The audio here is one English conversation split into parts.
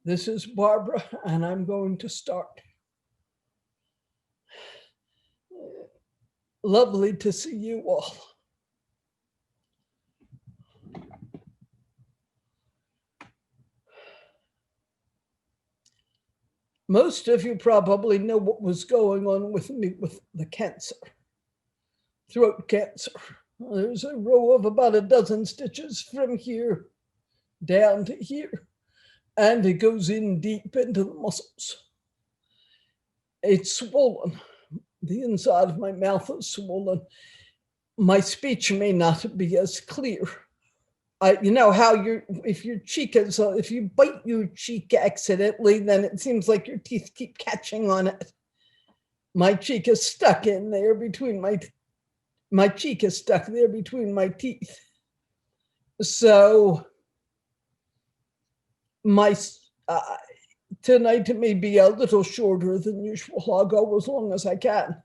This is Barbara, and I'm going to start. Lovely to see you all. Most of you probably know what was going on with me with the cancer, throat cancer. There's a row of about a dozen stitches from here down to here, and it goes in deep into the muscles. It's swollen. The inside of my mouth is swollen. My speech may not be as clear. You know how if your cheek is, if you bite your cheek accidentally, then it seems like your teeth keep catching on it. My cheek is stuck in there between my cheek is stuck there between my teeth. So my tonight may be a little shorter than usual. I'll go as long as I can.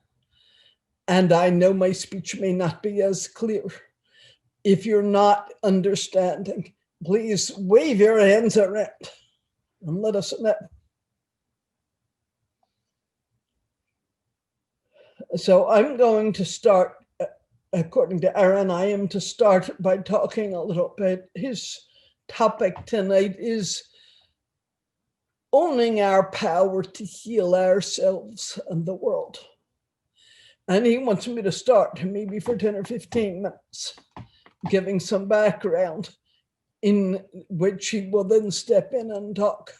And I know my speech may not be as clear. If you're not understanding, please wave your hands around and let us know. So I'm going to start, according to Aaron, I am to start by talking a little bit. His topic tonight is owning our power to heal ourselves and the world. And he wants me to start maybe for 10 or 15 minutes, giving some background in which he will then step in and talk.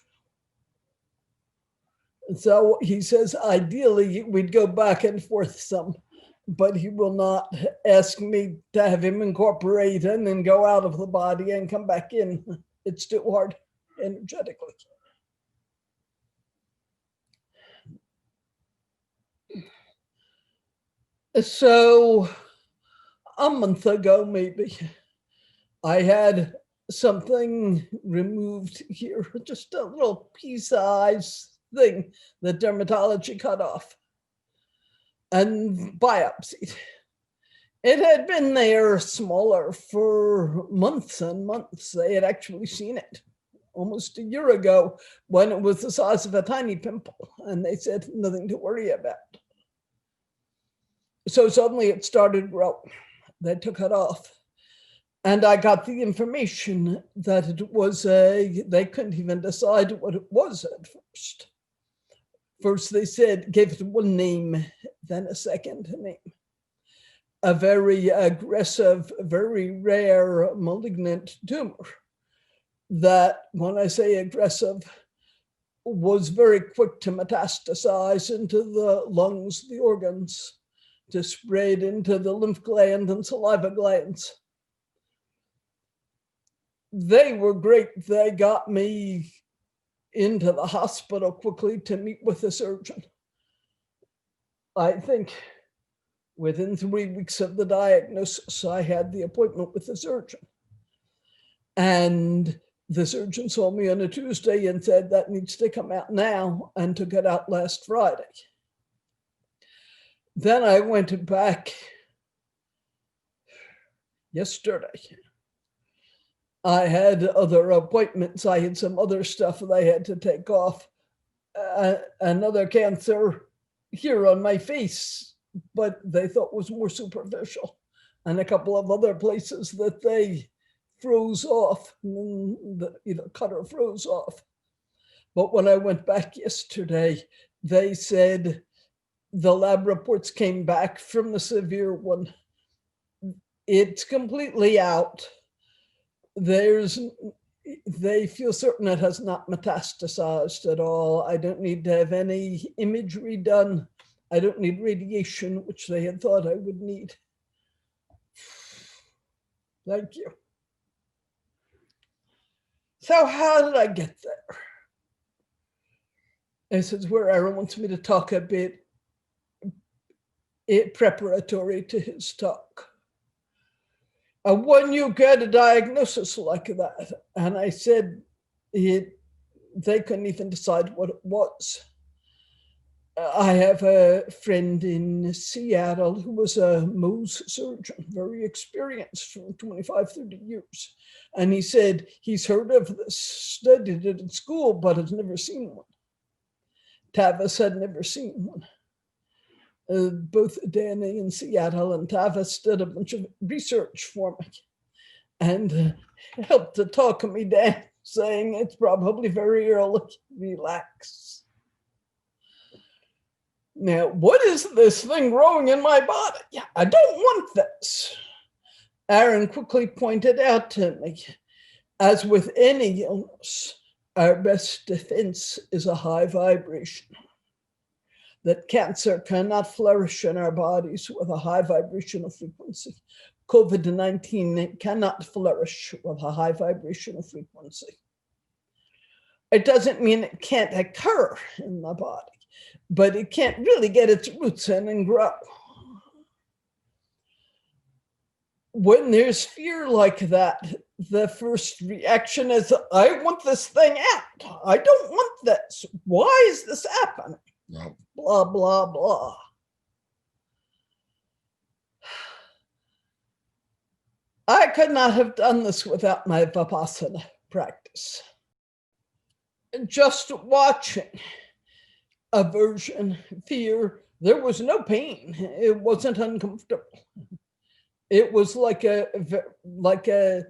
So he says, ideally, we'd go back and forth some, but he will not ask me to have him incorporate and then go out of the body and come back in. It's too hard energetically. So a month ago, maybe, I had something removed here, just a little pea-sized thing that dermatology cut off and biopsied. It had been there smaller for months and months. They had actually seen it almost a year ago when it was the size of a tiny pimple, and they said nothing to worry about. So suddenly it started growing. They took it off. And I got the information that it was they couldn't even decide what it was at first. First, they said, gave it one name, then a second name. A very aggressive, very rare malignant tumor that, when I say aggressive, was very quick to metastasize into the lungs, the organs, to spread into the lymph gland and saliva glands. They were great. They got me into the hospital quickly to meet with a surgeon. I think within 3 weeks of the diagnosis, I had the appointment with the surgeon. And the surgeon saw me on a Tuesday and said, that needs to come out now, and took it out last Friday. Then I went back yesterday. I had other appointments. I had some other stuff that I had to take off. Another cancer here on my face, but they thought was more superficial. And a couple of other places that they froze off, the cutter froze off. But when I went back yesterday, they said the lab reports came back from the severe one. It's completely out. They feel certain it has not metastasized at all. I don't need to have any imagery done. I don't need radiation, which they had thought I would need. Thank you. So how did I get there? This is where Aaron wants me to talk a bit preparatory to his talk. When you get a diagnosis like that, and I said they couldn't even decide what it was. I have a friend in Seattle who was a Mohs surgeon, very experienced for 25, 30 years. And he said he's heard of this, studied it in school, but has never seen one. Tavis had never seen one. Both Danny in Seattle and Tavis did a bunch of research for me and helped to talk me down, saying it's probably very early, relax. Now, what is this thing growing in my body? Yeah, I don't want this. Aaron quickly pointed out to me, as with any illness, our best defense is a high vibration. That cancer cannot flourish in our bodies with a high vibrational frequency. COVID-19 cannot flourish with a high vibrational frequency. It doesn't mean it can't occur in the body, but it can't really get its roots in and grow. When there's fear like that, the first reaction is, I want this thing out. I don't want this. Why is this happening? Wow. Blah, blah, blah. I could not have done this without my Vipassana practice. Just watching aversion, fear, there was no pain. It wasn't uncomfortable. It was like a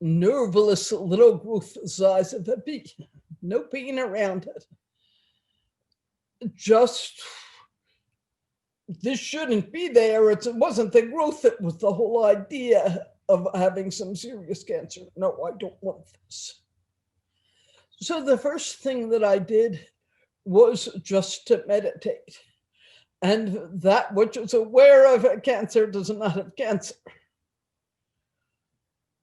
nerveless little growth the size of a pea. No pain around it. Just, this shouldn't be there. It wasn't the growth. It was the whole idea of having some serious cancer. No, I don't want this. So the first thing that I did was just to meditate. And that which is aware of a cancer does not have cancer.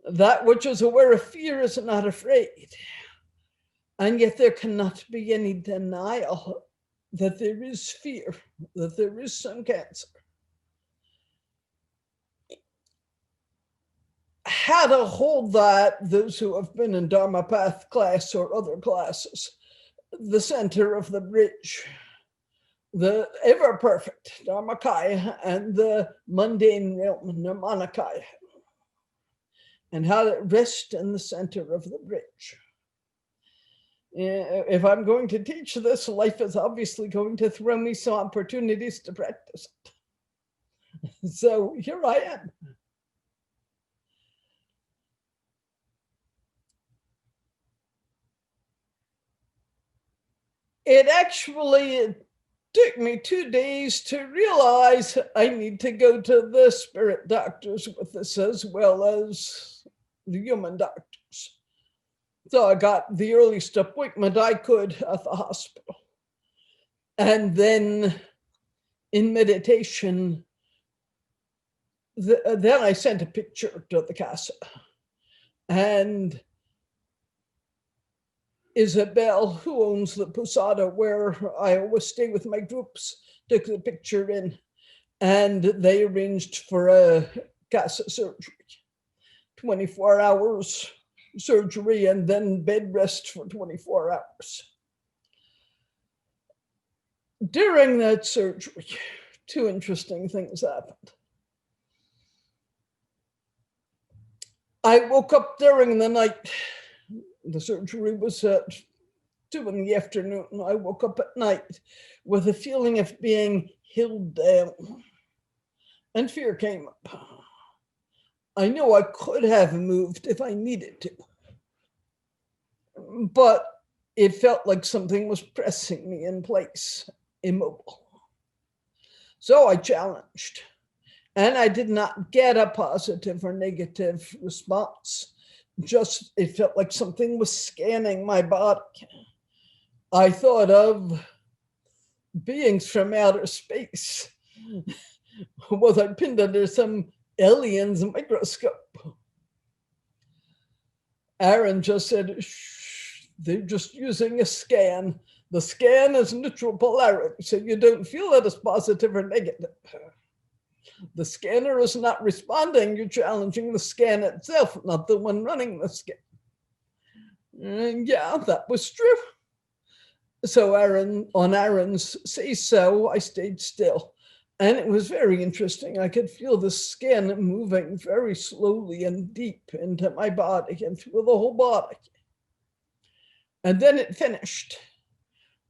That which is aware of fear is not afraid. And yet there cannot be any denial that there is fear, that there is some cancer. How to hold that, those who have been in Dharma Path class or other classes, the center of the bridge, the ever perfect Dharmakaya and the mundane realm, Nirmanakaya, and how to rest in the center of the bridge. If I'm going to teach this, life is obviously going to throw me some opportunities to practice it. So here I am. It actually took me 2 days to realize I need to go to the spirit doctors with this as well as the human doctors. So I got the earliest appointment I could at the hospital. And then in meditation, then I sent a picture to the casa. And Isabel, who owns the posada where I always stay with my groups, took the picture in, and they arranged for a casa surgery, 24 hours surgery and then bed rest for 24 hours. During that surgery, 2 interesting things happened. I woke up during the night. The surgery was at 2 in the afternoon. I woke up at night with a feeling of being held down, and fear came up. I know I could have moved if I needed to, but it felt like something was pressing me in place, immobile. So I challenged, and I did not get a positive or negative response. Just, it felt like something was scanning my body. I thought of beings from outer space. Was I pinned under some alien's microscope? Aaron just said, shh, they're just using a scan. The scan is neutral polarity, so you don't feel it as positive or negative. The scanner is not responding. You're challenging the scan itself, not the one running the scan. And yeah, that was true. So on Aaron's say so, I stayed still. And it was very interesting. I could feel the skin moving very slowly and deep into my body and through the whole body. And then it finished.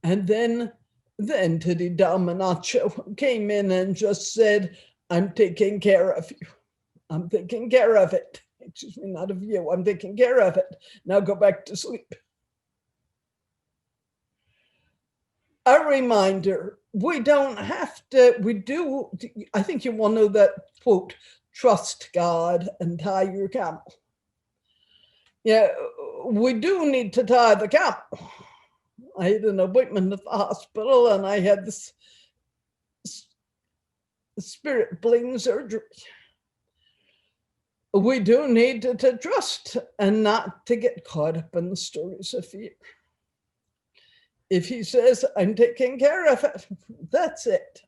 And then the entity Dominacho came in and just said, I'm taking care of you. I'm taking care of it. Excuse me, not of you. I'm taking care of it. Now go back to sleep. A reminder, we don't have to, we do, I think you all know that quote, trust God and tie your camel. Yeah, we do need to tie the camel. I had an appointment at the hospital and I had this spirit bling surgery. We do need to trust and not to get caught up in the stories of fear. If he says, I'm taking care of it, that's it.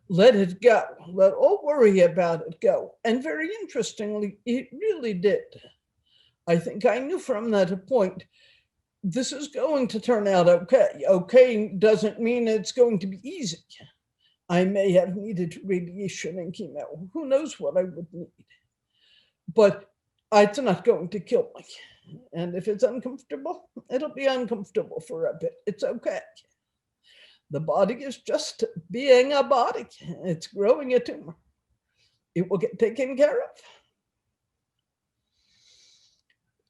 Let it go. Let all worry about it go. And very interestingly, it really did. I think I knew from that point, this is going to turn out okay. Okay doesn't mean it's going to be easy. I may have needed radiation and chemo. Who knows what I would need? But it's not going to kill me. And if it's uncomfortable, it'll be uncomfortable for a bit. It's okay. The body is just being a body. It's growing a tumor. It will get taken care of.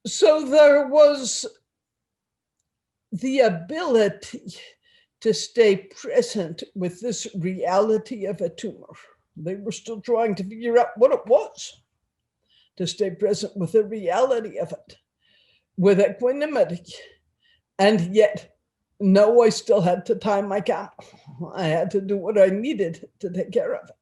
So there was the ability to stay present with this reality of a tumor. They were still trying to figure out what it was, to stay present with the reality of it, with equanimity. And yet, no, I still had to tie my camel. I had to do what I needed to take care of it.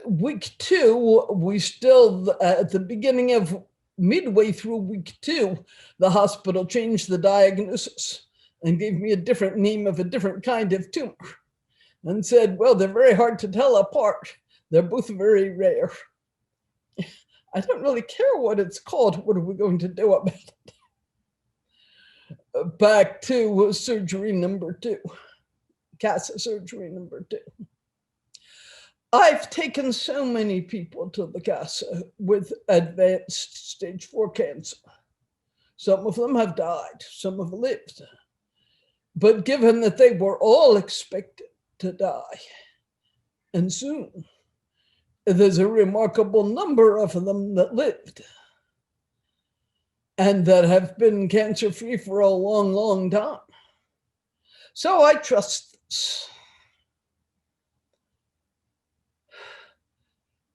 Week 2, we still, at the beginning of midway through week 2, the hospital changed the diagnosis and gave me a different name of a different kind of tumor and said, well, they're very hard to tell apart. They're both very rare. I don't really care what it's called. What are we going to do about it? Back to surgery number 2, CASA surgery number 2. I've taken so many people to the CASA with advanced stage 4 cancer. Some of them have died, some have lived. But given that they were all expected to die, and soon, there's a remarkable number of them that lived and that have been cancer-free for a long, long time. So I trust this.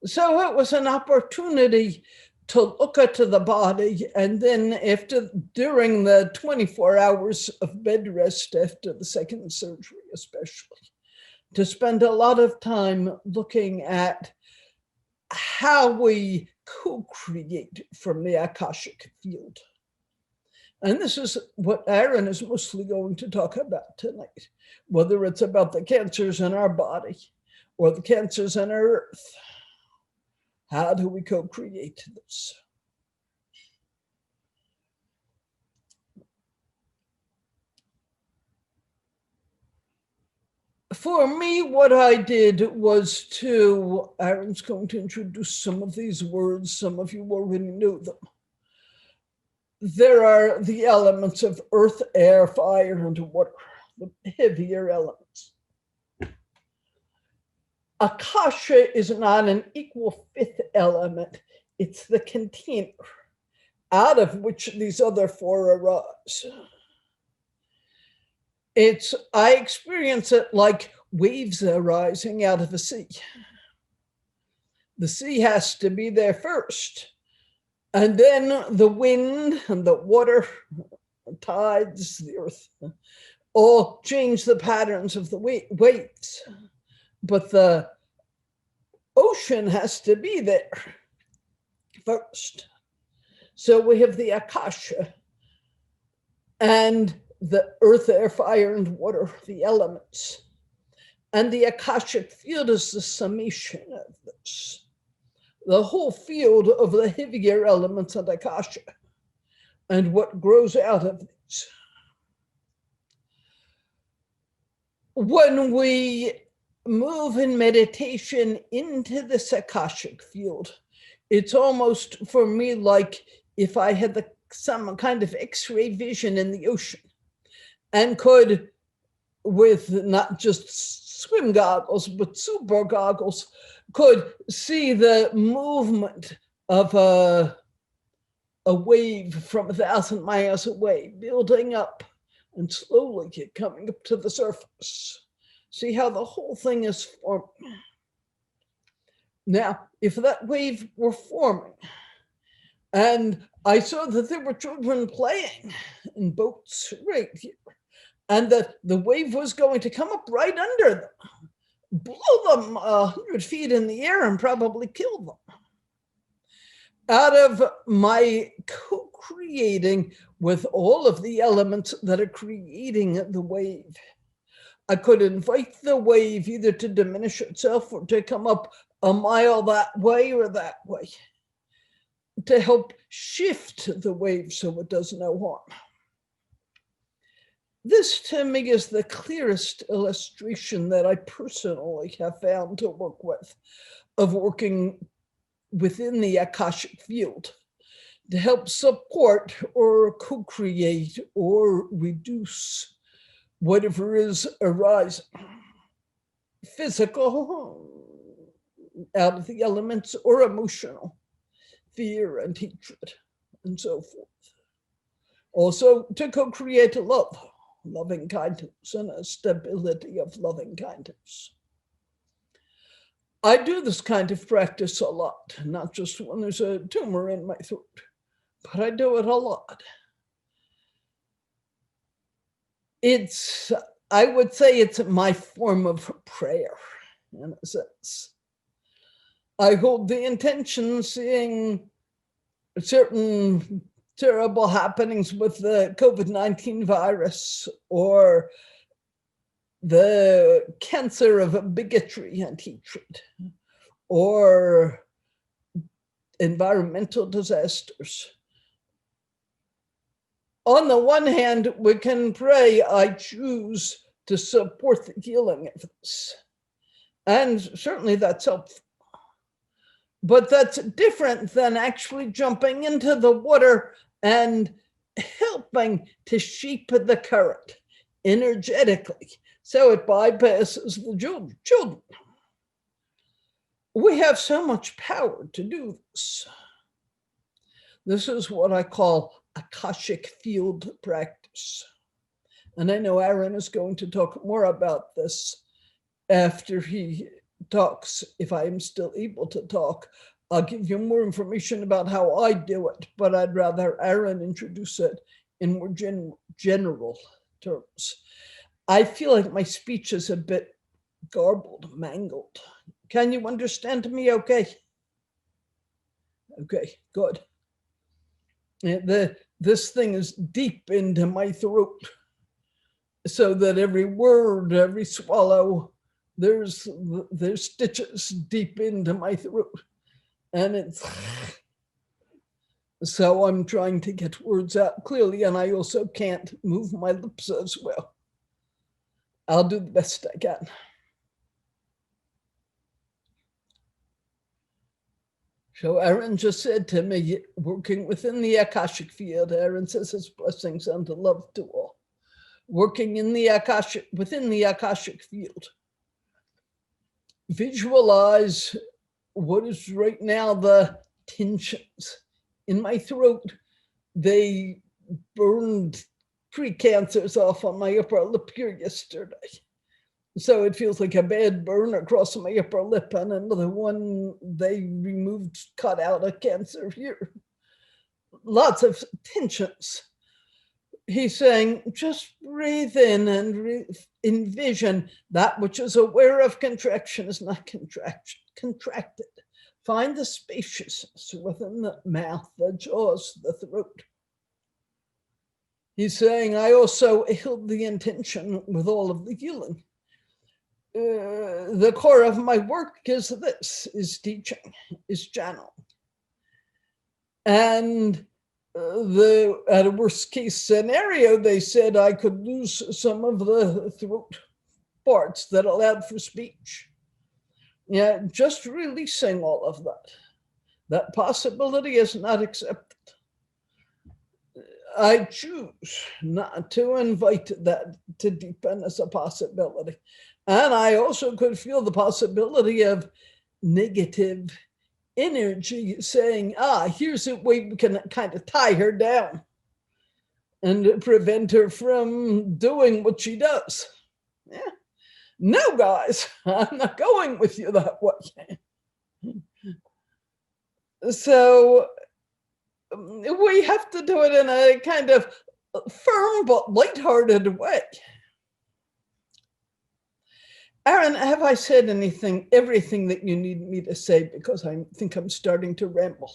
So it was an opportunity to look at the body, and then during the 24 hours of bed rest after the second surgery especially, to spend a lot of time looking at how we co-create from the Akashic field. And this is what Aaron is mostly going to talk about tonight, whether it's about the cancers in our body or the cancers in our earth. How do we co-create this? For me, what I did was Aaron's going to introduce some of these words. Some of you already know them. There are the elements of earth, air, fire, and water, the heavier elements. Akasha is not an equal fifth element. It's the container out of which these other 4 arise. I experience it like waves arising out of the sea. The sea has to be there first. And then the wind and the water, the tides, the earth, all change the patterns of the waves. But the ocean has to be there first. So we have the Akasha and the earth, air, fire, and water, the elements. And the Akashic field is the summation of this. the whole field of the heavier elements of Akasha and what grows out of these. When we move in meditation into this Akashic field, it's almost for me like if I had some kind of X-ray vision in the ocean and could, with not just swim goggles, but super goggles, could see the movement of a wave from 1,000 miles away, building up and slowly coming up to the surface. See how the whole thing is forming. Now, if that wave were forming, and I saw that there were children playing in boats right here, and that the wave was going to come up right under them, blow them 100 feet in the air and probably kill them. Out of my co-creating with all of the elements that are creating the wave, I could invite the wave either to diminish itself or to come up a mile that way or that way, to help shift the wave so it does no harm. This to me is the clearest illustration that I personally have found to work with, of working within the Akashic field to help support or co-create or reduce whatever is arising, physical, out of the elements, or emotional, fear and hatred, and so forth. Also to co-create love, loving kindness, and a stability of loving kindness. I do this kind of practice a lot, not just when there's a tumor in my throat, but I do it a lot. I would say it's my form of prayer, in a sense. I hold the intention, seeing certain terrible happenings with the COVID-19 virus, or the cancer of bigotry and hatred, or environmental disasters. On the one hand, we can pray, I choose to support the healing of this. And certainly that's helpful. But that's different than actually jumping into the water and helping to shape the current energetically so it bypasses the children. We have so much power to do this. This is what I call Akashic Field Practice. And I know Aaron is going to talk more about this after he talks. If I am still able to talk, I'll give you more information about how I do it, but I'd rather Aaron introduce it in more general terms. I feel like my speech is a bit garbled, mangled. Can you understand me okay? Okay, good. This thing is deep into my throat, so that every word, every swallow, there's stitches deep into my throat. And it's, so I'm trying to get words out clearly, and I also can't move my lips as well. I'll do the best I can. So Aaron just said to me, working within the Akashic field, Aaron says his blessings and love to all. Working in the Akashic, within the Akashic field. Visualize what is right now the tensions in my throat. They burned pre-cancers off on my upper lip here yesterday. So it feels like a bad burn across my upper lip, and another one they removed, cut out a cancer here. Lots of tensions. He's saying, just breathe in and envision that which is aware of contraction is not contracted. Find the spaciousness within the mouth, the jaws, the throat. He's saying, I also held the intention with all of the healing the core of my work is this, is teaching, is channeling. And at a worst case scenario, they said I could lose some of the throat parts that allowed for speech. Yeah, just releasing all of that. That possibility is not accepted. I choose not to invite that to deepen as a possibility. And I also could feel the possibility of negative energy saying, here's a way we can kind of tie her down and prevent her from doing what she does. Yeah. No, guys, I'm not going with you that way. So we have to do it in a kind of firm but lighthearted way. Aaron, have I said everything that you need me to say? Because I think I'm starting to ramble.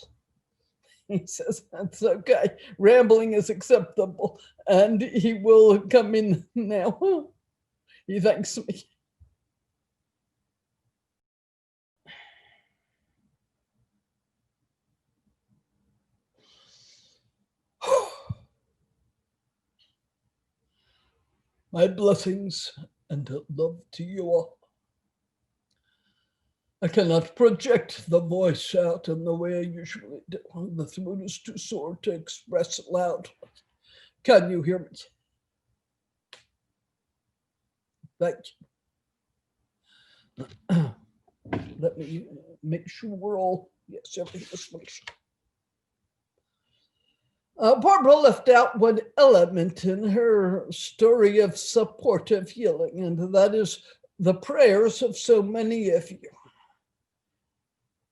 He says, that's okay. Rambling is acceptable. And he will come in now. He thanks me. My blessings and love to you all. I cannot project the voice out in the way I usually do. The throat is too sore to express loud. Can you hear me? Thank you. Let me make sure we're all, yes, everything is functioning. Barbara left out one element in her story of supportive healing, and that is the prayers of so many of you.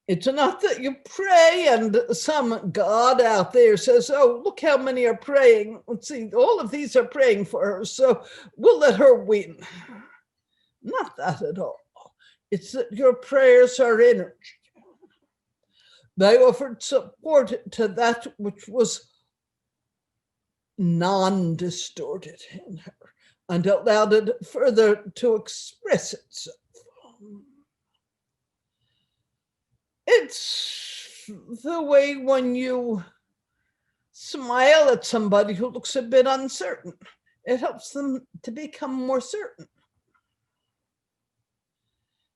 It's not that you pray and some God out there says, oh, look how many are praying. Let's see, all of these are praying for her, so we'll let her win. Not that at all. It's that your prayers are energy. They offered support to that which was non-distorted in her and allowed it further to express itself. It's the way when you smile at somebody who looks a bit uncertain. It helps them to become more certain.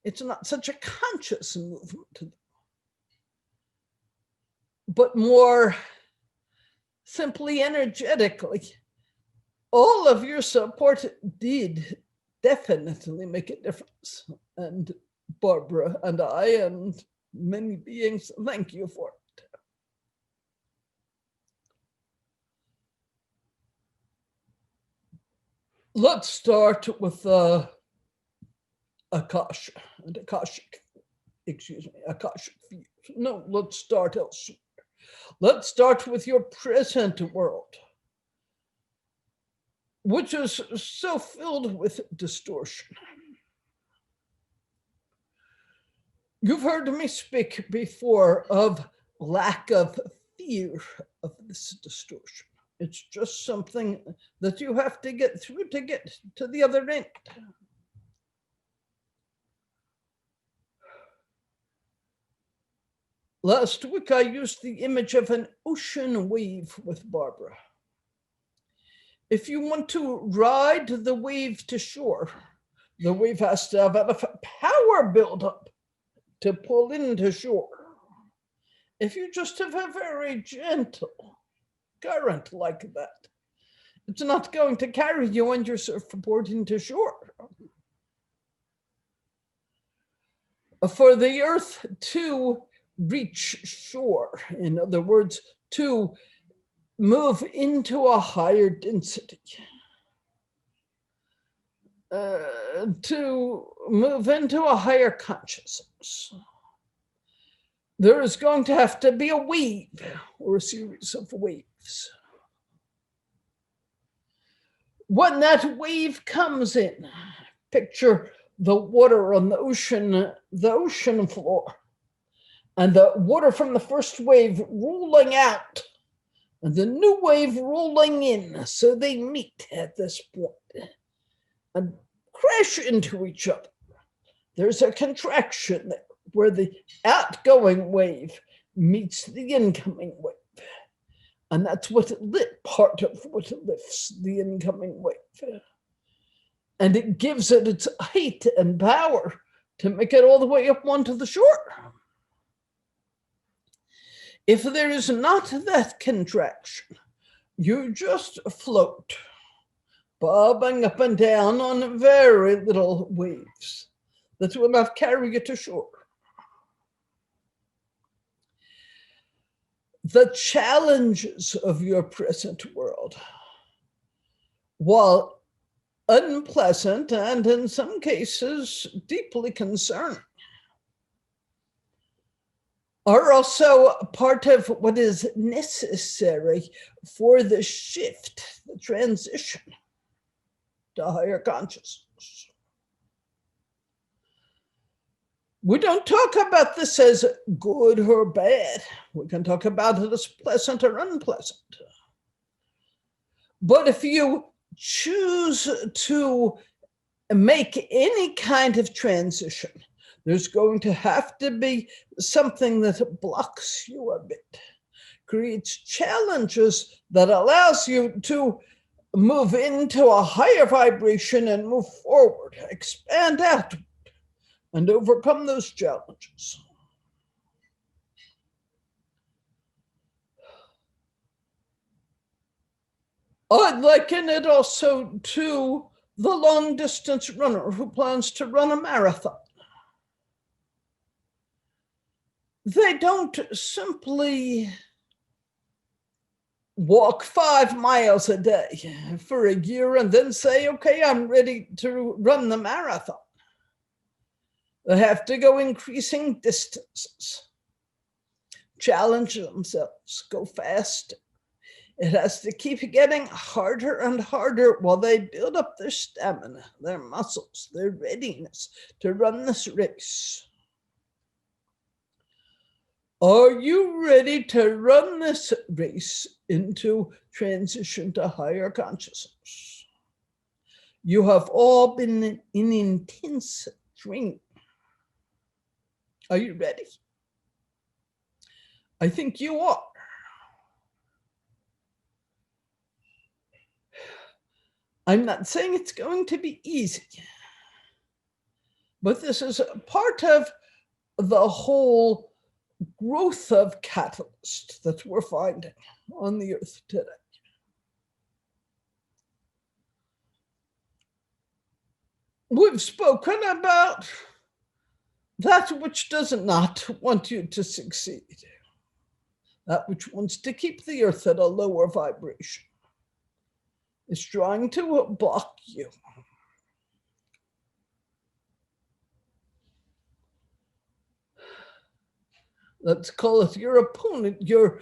It's not such a conscious movement, but more simply energetically. All of your support did definitely make a difference. And Barbara and I and many beings, thank you for it. Let's start with Akasha and Akashic Field. No, let's start elsewhere. Let's start with your present world, which is so filled with distortion. You've heard me speak before of lack of fear of this distortion. It's just something that you have to get through to get to the other end. Last week, I used the image of an ocean wave with Barbara. If you want to ride the wave to shore, the wave has to have enough power buildup to pull into shore. If you just have a very gentle current like that, it's not going to carry you on your surfboard into shore. For the earth to reach shore, in other words, to move into a higher density, to move into a higher consciousness, there is going to have to be a wave or a series of waves. When that wave comes in, picture the water on the ocean floor, and the water from the first wave rolling out, and the new wave rolling in, so they meet at this point and crash into each other. There's a contraction there where the outgoing wave meets the incoming wave. And that's what part of what lifts the incoming wave. And it gives it its height and power to make it all the way up onto the shore. If there is not that contraction, you just float, bobbing up and down on very little waves that will not carry you to shore. The challenges of your present world, while unpleasant and in some cases deeply concerning, are also part of what is necessary for the shift, the transition to higher consciousness. We don't talk about this as good or bad. We can talk about it as pleasant or unpleasant. But if you choose to make any kind of transition, there's going to have to be something that blocks you a bit, creates challenges that allows you to move into a higher vibration and move forward, expand out, and overcome those challenges. I'd liken it also to the long-distance runner who plans to run a marathon. They don't simply walk 5 miles a day for a year and then say, okay, I'm ready to run the marathon. They have to go increasing distances, challenge themselves, go faster. It has to keep getting harder and harder while they build up their stamina, their muscles, their readiness to run this race. Are you ready to run this race into transition to higher consciousness? You have all been in intense training. Are you ready? I think you are. I'm not saying it's going to be easy, but this is a part of the whole growth of catalyst that we're finding on the earth today. We've spoken about that which does not want you to succeed, that which wants to keep the earth at a lower vibration, is trying to block you. Let's call it your opponent, your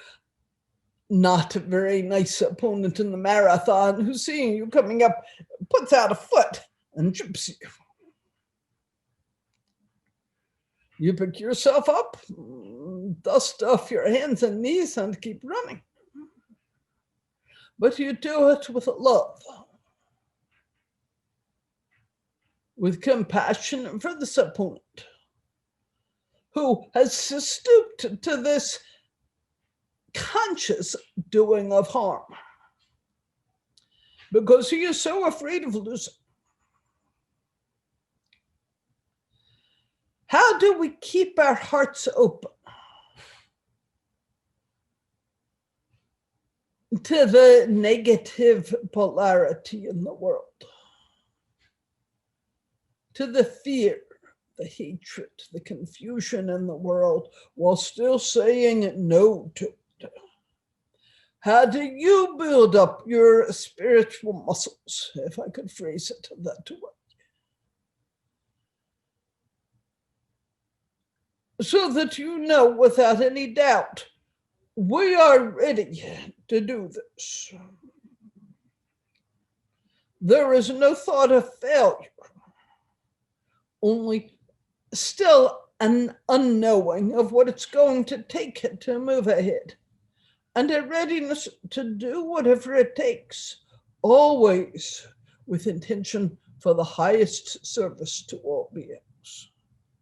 not very nice opponent in the marathon who's seeing you coming up, puts out a foot and trips you. You pick yourself up, dust off your hands and knees and keep running. But you do it with love, with compassion for this opponent who has stooped to this conscious doing of harm because he is so afraid of losing. How do we keep our hearts open to the negative polarity in the world, to the fear, the hatred, the confusion in the world, while still saying no to it? How do you build up your spiritual muscles, if I could phrase it that way, so that you know without any doubt, we are ready to do this? There is no thought of failure, only still an unknowing of what it's going to take to move ahead, and a readiness to do whatever it takes, always with intention for the highest service to all beings.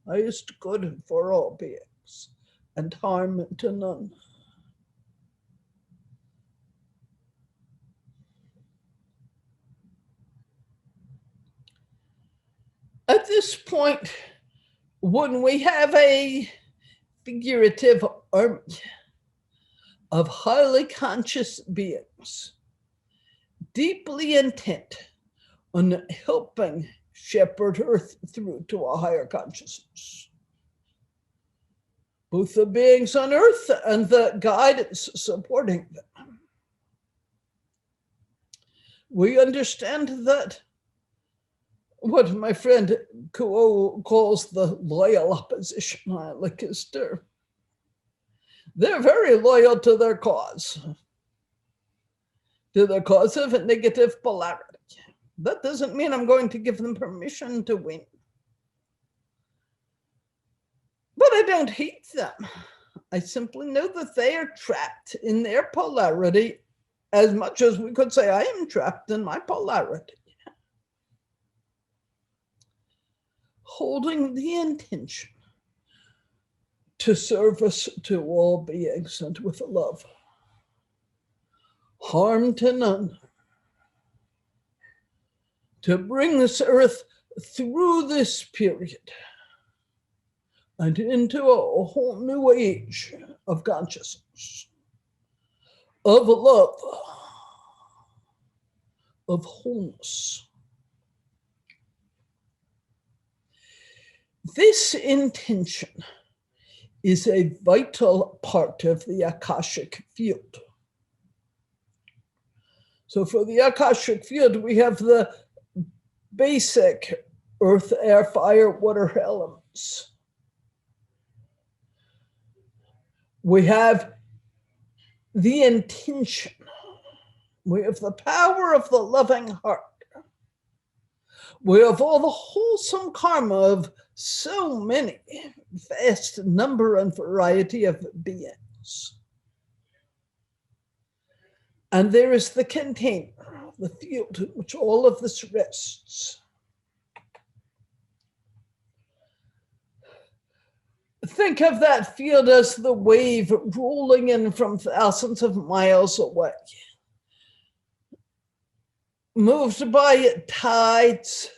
highest good for all beings, and harm to none. At this point, when we have a figurative army of highly conscious beings, deeply intent on helping shepherd Earth through to a higher consciousness, both the beings on Earth and the guidance supporting them, we understand that what my friend Kuo calls the loyal opposition, I like his term. They're very loyal to their cause of a negative polarity. That doesn't mean I'm going to give them permission to win. But I don't hate them. I simply know that they are trapped in their polarity as much as we could say I am trapped in my polarity. Holding the intention to service to all beings and with love, harm to none, to bring this earth through this period and into a whole new age of consciousness, of love, of wholeness. This intention is a vital part of the Akashic Field. So for the Akashic Field, we have the basic earth, air, fire, water elements. We have the intention. We have the power of the loving heart. We have all the wholesome karma of so many, vast number and variety of beings. And there is the container, the field in which all of this rests. Think of that field as the wave rolling in from thousands of miles away, moved by tides,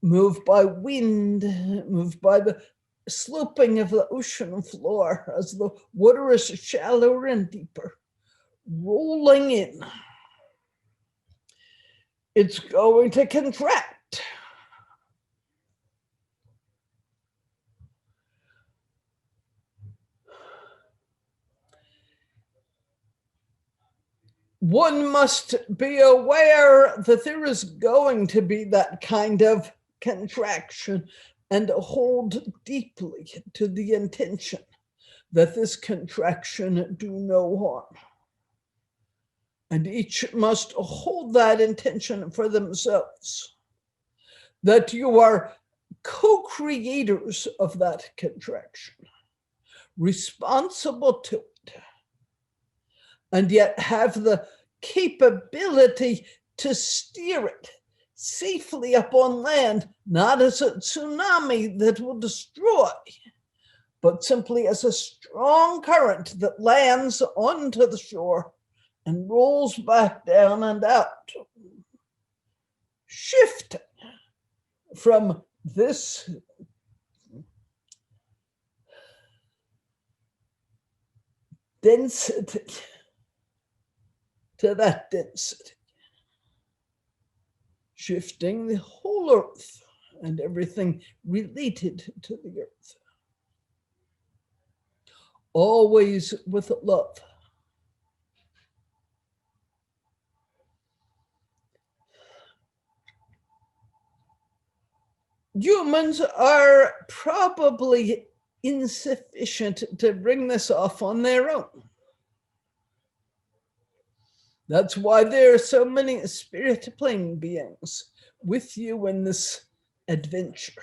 moved by wind, moved by the sloping of the ocean floor as the water is shallower and deeper, rolling in. It's going to contract. One must be aware that there is going to be that kind of contraction and hold deeply to the intention that this contraction do no harm. And each must hold that intention for themselves, that you are co-creators of that contraction, responsible to it, and yet have the capability to steer it safely up on land, not as a tsunami that will destroy, but simply as a strong current that lands onto the shore and rolls back down and out, shifting from this density to that density, shifting the whole earth and everything related to the earth, always with love. Humans are probably insufficient to bring this off on their own. That's why there are so many spirit plane beings with you in this adventure.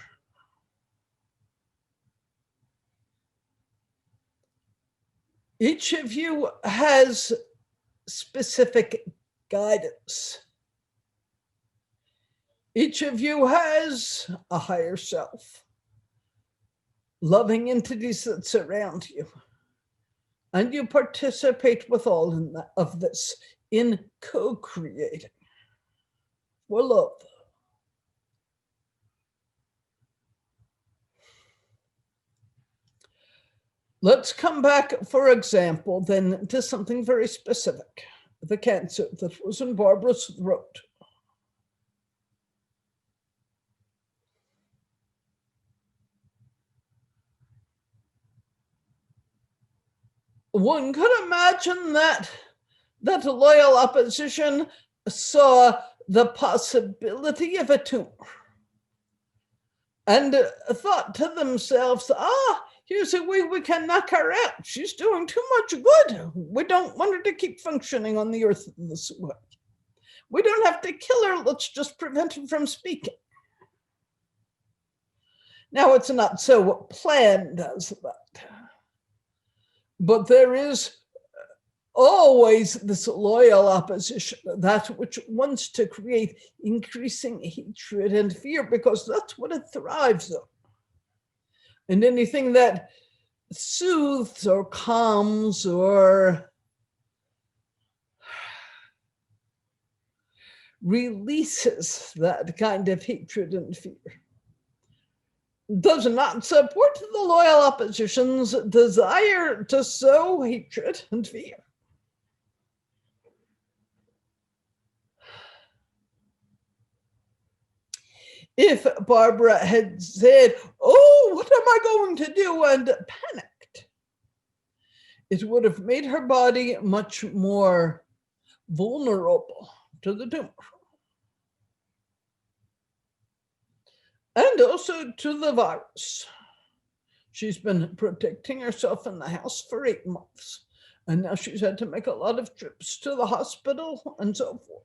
Each of you has specific guidance. Each of you has a higher self, loving entities that surround you. And you participate with all of this in co-creating for love. Let's come back, for example, then to something very specific, the cancer that was in Barbara's throat. One could imagine that loyal opposition saw the possibility of a tumor and thought to themselves, here's a way we can knock her out. She's doing too much good. We don't want her to keep functioning on the earth this way. We don't have to kill her. Let's just prevent her from speaking. Now, it's not so planned as that. But there is always this loyal opposition, that which wants to create increasing hatred and fear, because that's what it thrives on. And anything that soothes or calms or releases that kind of hatred and fear does not support the loyal opposition's desire to sow hatred and fear. If Barbara had said, what am I going to do, and panicked, it would have made her body much more vulnerable to the tumor. And also to the virus. She's been protecting herself in the house for 8 months, and now she's had to make a lot of trips to the hospital and so forth.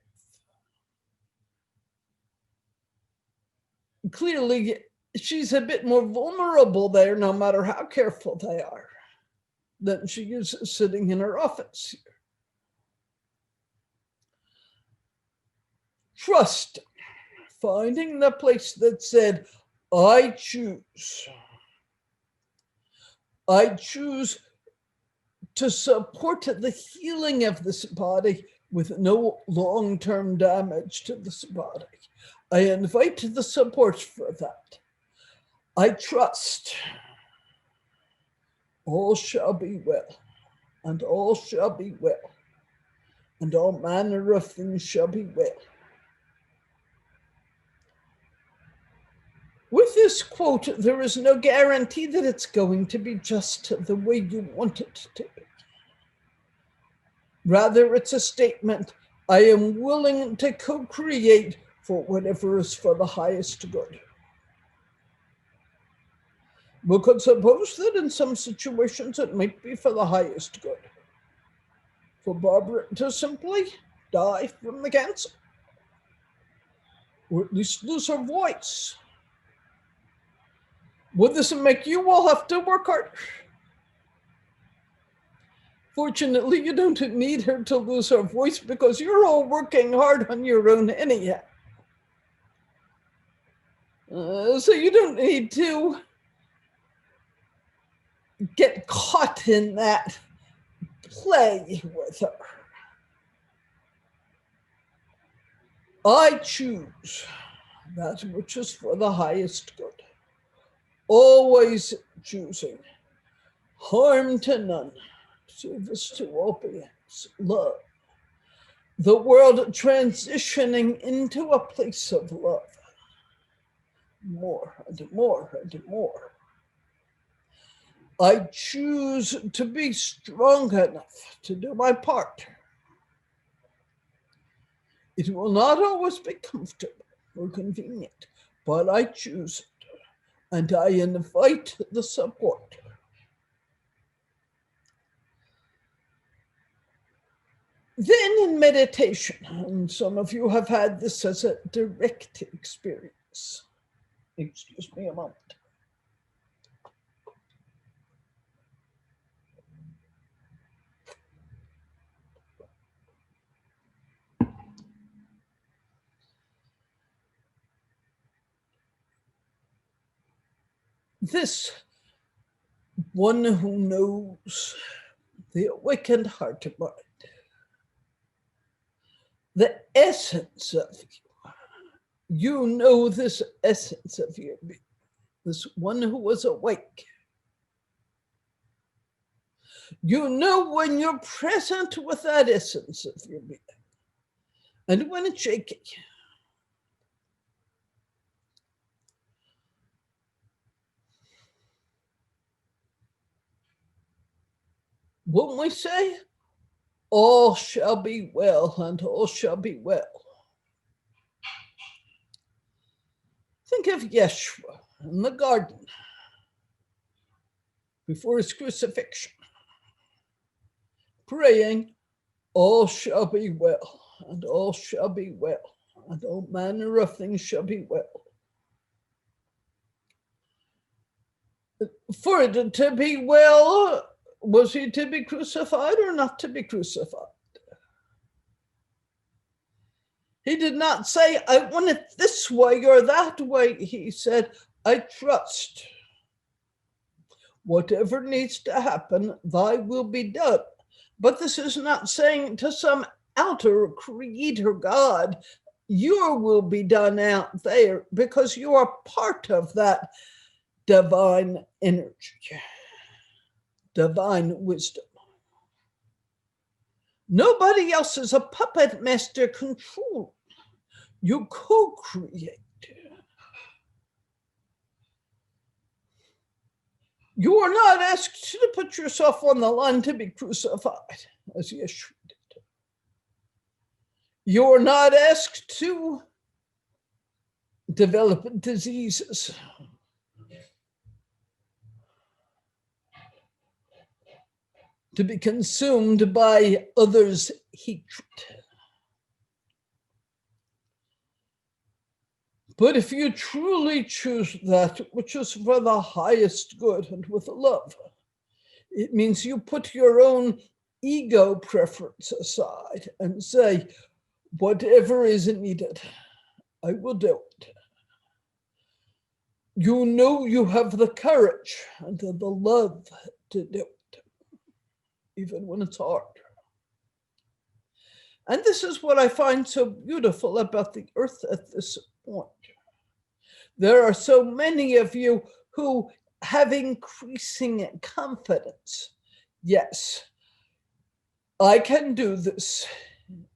Clearly, she's a bit more vulnerable there, no matter how careful they are, than she is sitting in her office here. Trust, finding the place that said, I choose to support the healing of this body with no long-term damage to this body. I invite the support for that. I trust all shall be well, and all shall be well, and all manner of things shall be well. With this quote, there is no guarantee that it's going to be just the way you want it to be. Rather, it's a statement, I am willing to co-create for whatever is for the highest good. We could suppose that in some situations it might be for the highest good. For Barbara to simply die from the cancer, or at least lose her voice. Would this make you all have to work harder? Fortunately, you don't need her to lose her voice because you're all working hard on your own anyhow. So you don't need to get caught in that play with her. I choose that which is for the highest good. Always choosing harm to none, service to all beings, love. The world transitioning into a place of love. More and more and more. I choose to be strong enough to do my part. It will not always be comfortable or convenient, but I choose it, and I invite the support. Then in meditation, and some of you have had this as a direct experience. Excuse me a moment. This one who knows the awakened heart and mind, the essence of you. You know this essence of your being, this one who was awake. You know when you're present with that essence of your being, and when it's shaking. When we say, all shall be well, and all shall be well, think of Yeshua in the garden before his crucifixion, praying, all shall be well, and all shall be well, and all manner of things shall be well. For it to be well, was he to be crucified or not to be crucified? He did not say, I want it this way or that way. He said, I trust. Whatever needs to happen, thy will be done. But this is not saying to some outer creator God, your will be done out there, because you are part of that divine energy, divine wisdom. Nobody else is a puppet master control. You co-create. You are not asked to put yourself on the line to be crucified, as Yeshua did. You are not asked to develop diseases. To be consumed by others' hatred. But if you truly choose that which is for the highest good and with love, it means you put your own ego preference aside and say, whatever is needed, I will do it. You know you have the courage and the love to do it, even when it's hard. And this is what I find so beautiful about the earth at this point. There are so many of you who have increasing confidence. Yes, I can do this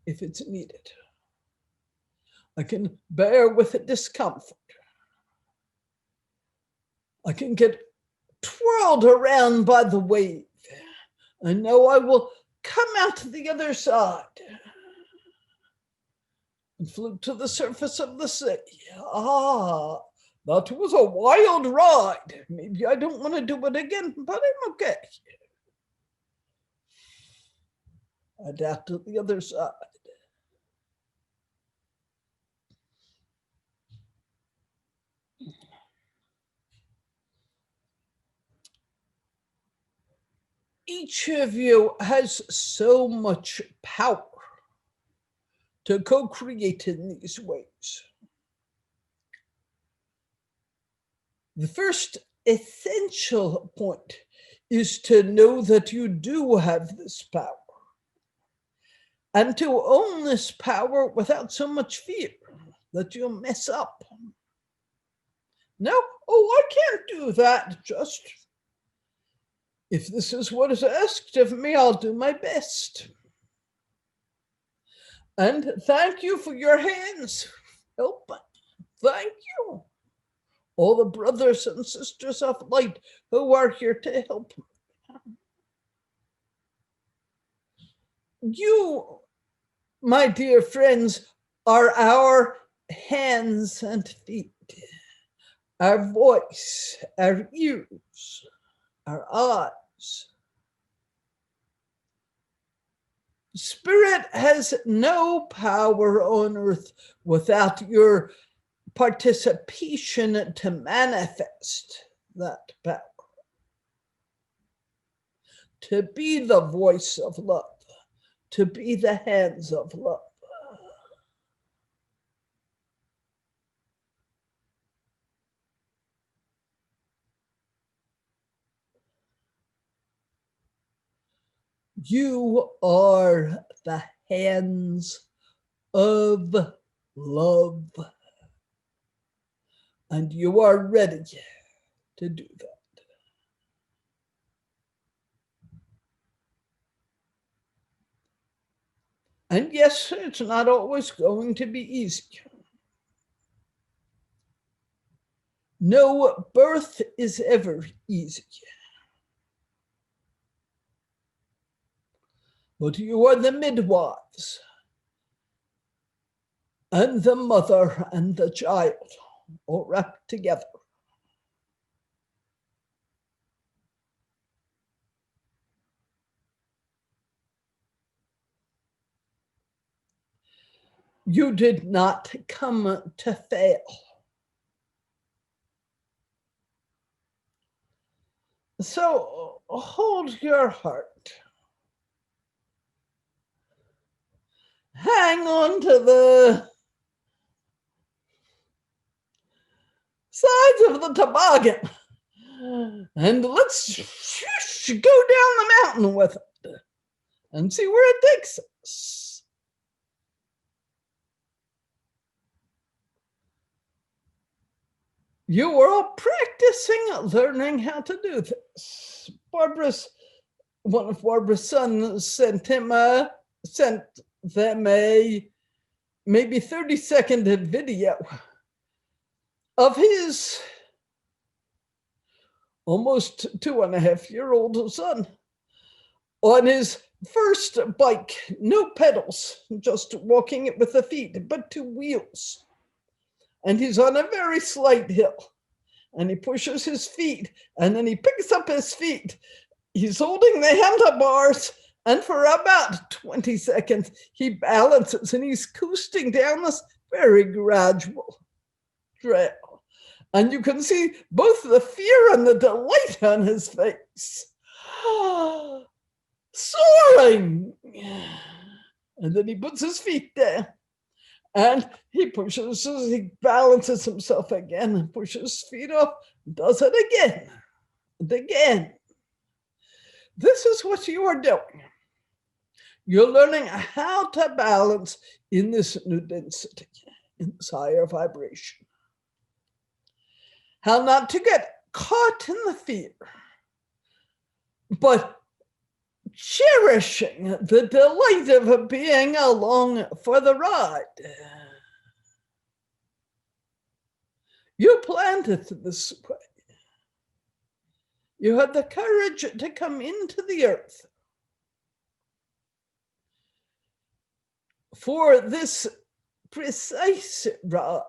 if it's needed. I can bear with the discomfort. I can get twirled around by the wave. I know I will come out to the other side and float to the surface of the sea. That was a wild ride. Maybe I don't want to do it again, but I'm okay. Adapt to the other side. Each of you has so much power to co-create in these ways. The first essential point is to know that you do have this power, and to own this power without so much fear that you'll mess up. No, I can't do that. Just, if this is what is asked of me, I'll do my best. And thank you for your hands. Help me. Thank you. All the brothers and sisters of light who are here to help me. You, my dear friends, are our hands and feet, our voice, our ears, our eyes. Spirit has no power on earth without your participation to manifest that power. To be the voice of love, to be the hands of love. You are the hands of love, and you are ready to do that. And yes, it's not always going to be easy. No birth is ever easy. But you are the midwives and the mother and the child all wrapped together. You did not come to fail. So hold your heart. Hang on to the sides of the toboggan and let's go down the mountain with it and see where it takes us. You are all practicing learning how to do this. One of Barbara's sons sent them a maybe 30-second video of his almost 2.5-year-old son on his first bike, no pedals, just walking it with the feet, but 2 wheels. And he's on a very slight hill, and he pushes his feet, and then he picks up his feet. He's holding the handlebars, and for about 20 seconds, he balances, and he's coasting down this very gradual trail. And you can see both the fear and the delight on his face. Soaring! And then he puts his feet down. And he balances himself again and pushes his feet up, does it again and again. This is what you are doing. You're learning how to balance in this new density, in this higher vibration. How not to get caught in the fear, but cherishing the delight of being along for the ride. You planned it this way. You had the courage to come into the earth for this precise ride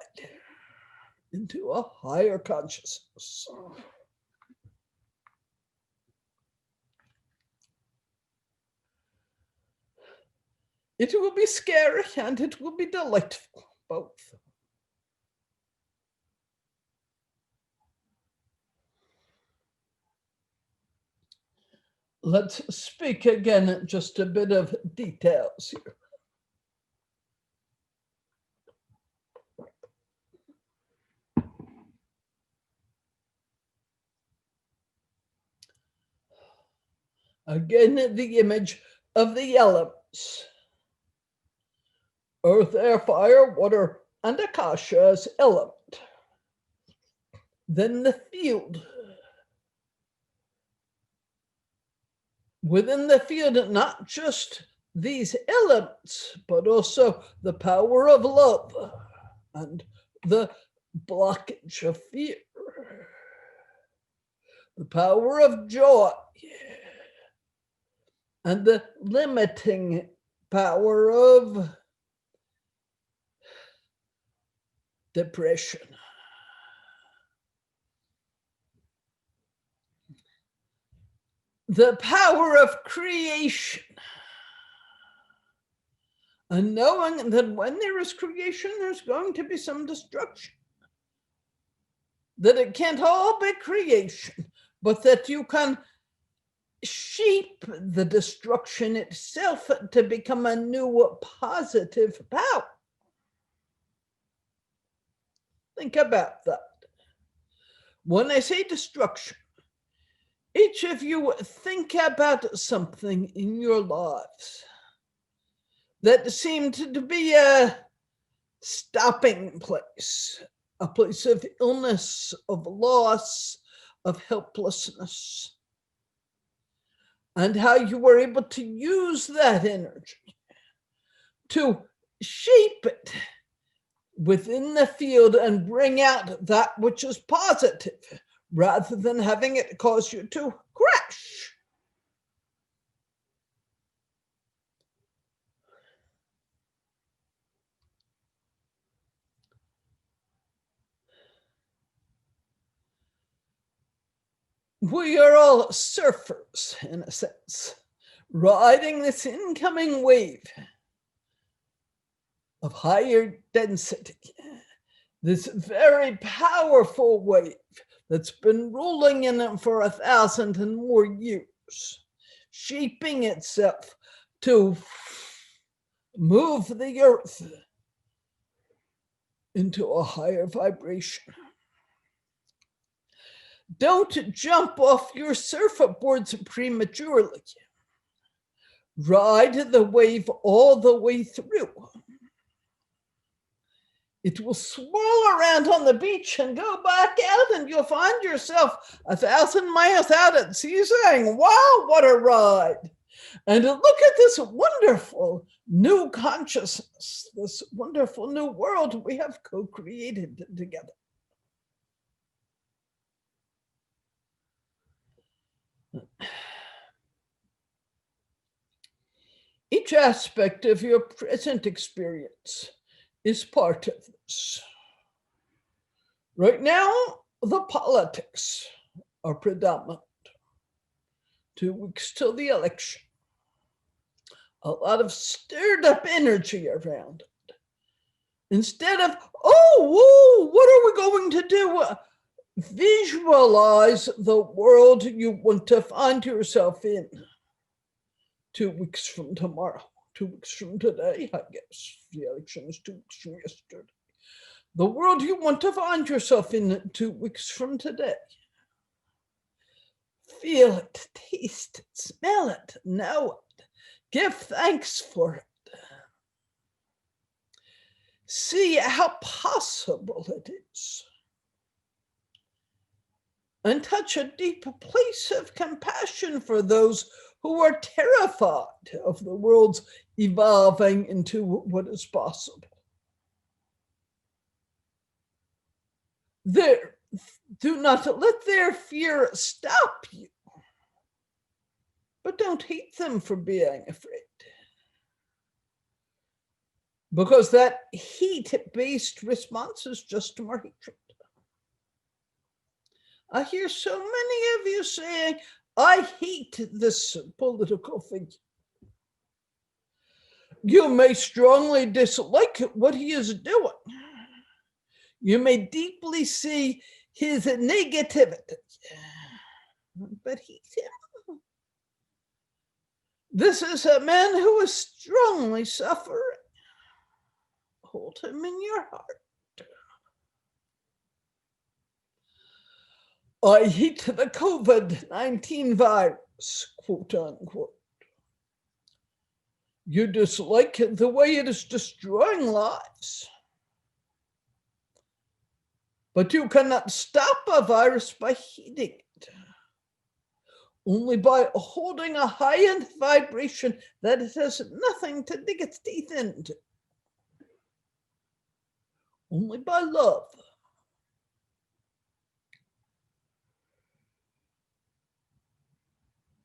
into a higher consciousness. It will be scary and it will be delightful, both. Let's speak again, just a bit of details here. Again, the image of the elements. Earth, air, fire, water, and Akasha as element. Then the field. Within the field, not just these elements, but also the power of love and the blockage of fear, the power of joy, and the limiting power of depression. The power of creation. And knowing that when there is creation, there's going to be some destruction. That it can't all be creation, but that you can shape the destruction itself to become a new positive power. Think about that. When I say destruction, Each of you think about something in your lives that seemed to be a stopping place, a place of illness, of loss, of helplessness, and how you were able to use that energy to shape it within the field and bring out that which is positive, rather than having it cause you to crash. We are all surfers, in a sense, riding this incoming wave of higher density, this very powerful wave that's been rolling in for 1,000 and more years, shaping itself to move the earth into a higher vibration. Don't jump off your surfboards prematurely. Ride the wave all the way through. It will swirl around on the beach and go back out, and you'll find yourself 1,000 miles out at sea saying, wow, what a ride. And look at this wonderful new consciousness, this wonderful new world we have co-created together. Each aspect of your present experience is part of this. Right now, the politics are predominant. 2 weeks till the election. A lot of stirred up energy around it. Instead of, oh, what are we going to do? Visualize the world you want to find yourself in 2 weeks from tomorrow, 2 weeks from today, I guess. The election is 2 weeks from yesterday. The world you want to find yourself in 2 weeks from today. Feel it, taste it, smell it, know it. Give thanks for it. See how possible it is. And touch a deep place of compassion for those who are terrified of the world's evolving into what is possible. Do not let their fear stop you, but don't hate them for being afraid. Because that heat-based response is just more hatred. I hear so many of you saying, I hate this political figure. You may strongly dislike what he is doing. You may deeply see his negativity, but hate him. This is a man who is strongly suffering. Hold him in your heart. I hate the COVID-19 virus, quote unquote. You dislike the way it is destroying lives. But you cannot stop a virus by hating it. Only by holding a high-end vibration that it has nothing to dig its teeth into. Only by love.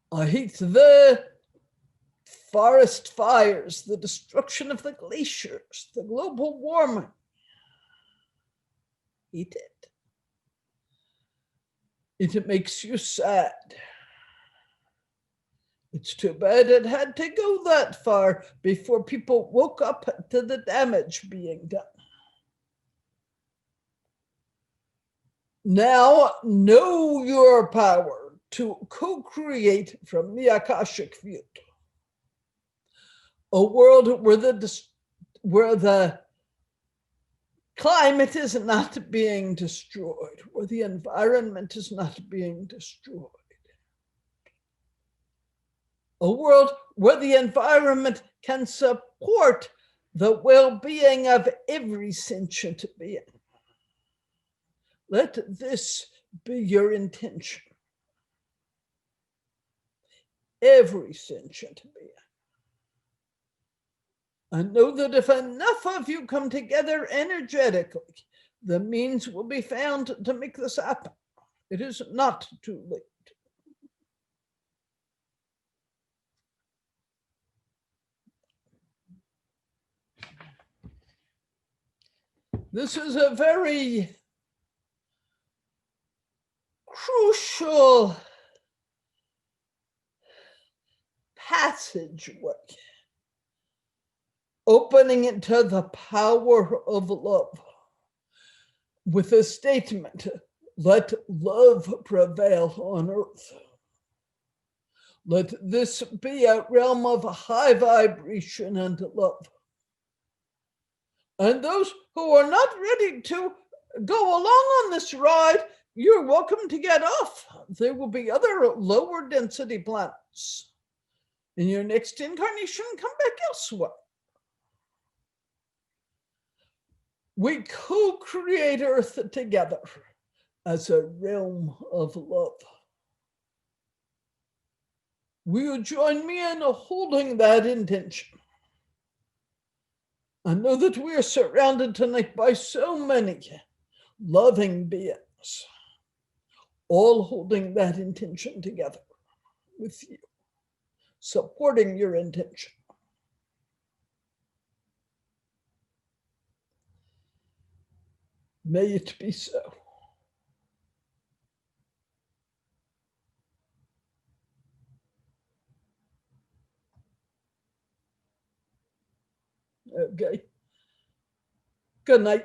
I hate the forest fires, the destruction of the glaciers, the global warming. Hate it. It makes you sad. It's too bad it had to go that far before people woke up to the damage being done. Now know your power to co-create from the Akashic Field a world where the climate is not being destroyed, where the environment is not being destroyed. A world where the environment can support the well-being of every sentient being. Let this be your intention. Every sentient being. And know that if enough of you come together energetically, the means will be found to make this happen. It is not too late. This is a very crucial passageway, opening into the power of love with a statement, let love prevail on earth. Let this be a realm of high vibration and love. And those who are not ready to go along on this ride, you're welcome to get off. There will be other lower density planets. In your next incarnation, come back elsewhere. We co-create Earth together as a realm of love. Will you join me in holding that intention? I know that we are surrounded tonight by so many loving beings, all holding that intention together with you, supporting your intention. May it be so. Okay. Good night.